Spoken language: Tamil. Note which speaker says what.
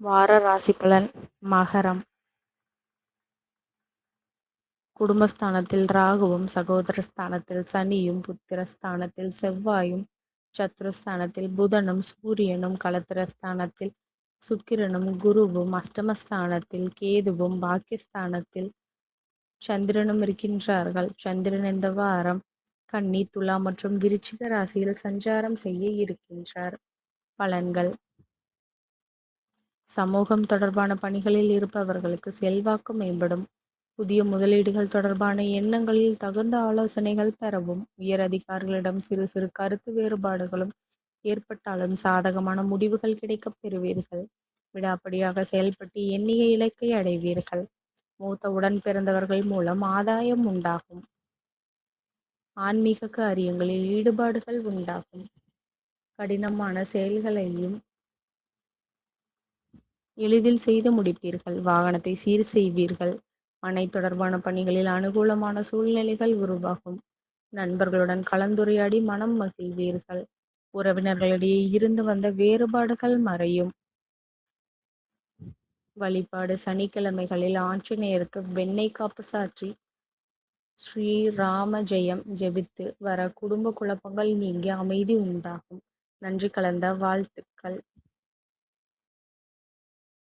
Speaker 1: வார ராசி பலன். மகரம். குடும்பஸ்தானத்தில் ராகுவும், சகோதரஸ்தானத்தில் சனியும், புத்திரஸ்தானத்தில் செவ்வாயும், சத்ருஸ்தானத்தில் புதனும், சூரியனும், களத்திரஸ்தானத்தில் சுக்கிரனும், குருவும், அஷ்டமஸ்தானத்தில் கேதுவும், பாக்கியஸ்தானத்தில் சந்திரனும் இருக்கின்றார்கள். சந்திரன் இந்த வாரம் கன்னி, துலா மற்றும் விருச்சிக ராசியில் சஞ்சாரம் செய்ய இருக்கின்றார். பலன்கள். சமூகம் தொடர்பான பணிகளில் இருப்பவர்களுக்கு செல்வாக்கு மேம்படும். புதிய முதலீடுகள் தொடர்பான எண்ணங்களில் தகுந்த ஆலோசனைகள் பெறவும், உயர் அதிகாரிகளிடம் சிறு சிறு கருத்து வேறுபாடுகளும் ஏற்பட்டாலும் சாதகமான முடிவுகள் கிடைக்கப் பெறுவீர்கள். விடாப்படியாக செயல்பட்டு எண்ணிய இலக்கை அடைவீர்கள். மூத்த உடன் பிறந்தவர்கள் மூலம் ஆதாயம் உண்டாகும். ஆன்மீக காரியங்களில் ஈடுபாடுகள் உண்டாகும். கடினமான செயல்களையும் எளிதில் செய்து முடிப்பீர்கள். வாகனத்தை சீர் செய்வீர்கள். மனை தொடர்பான பணிகளில் அனுகூலமான சூழ்நிலைகள் உருவாகும். நண்பர்களுடன் கலந்துரையாடி மனம் மகிழ்வீர்கள். உறவினர்களிடையே இருந்து வந்த வேறுபாடுகள் மறையும். வழிபாடு. சனிக்கிழமைகளில் ஆஞ்சநேயருக்கு வெண்ணெய் காப்பு சாற்றி ஸ்ரீராம ஜெயம் ஜெபித்து வர குடும்ப குழப்பங்கள் நீங்கி அமைதி உண்டாகும். நன்றி கலந்த வாழ்த்துக்கள்.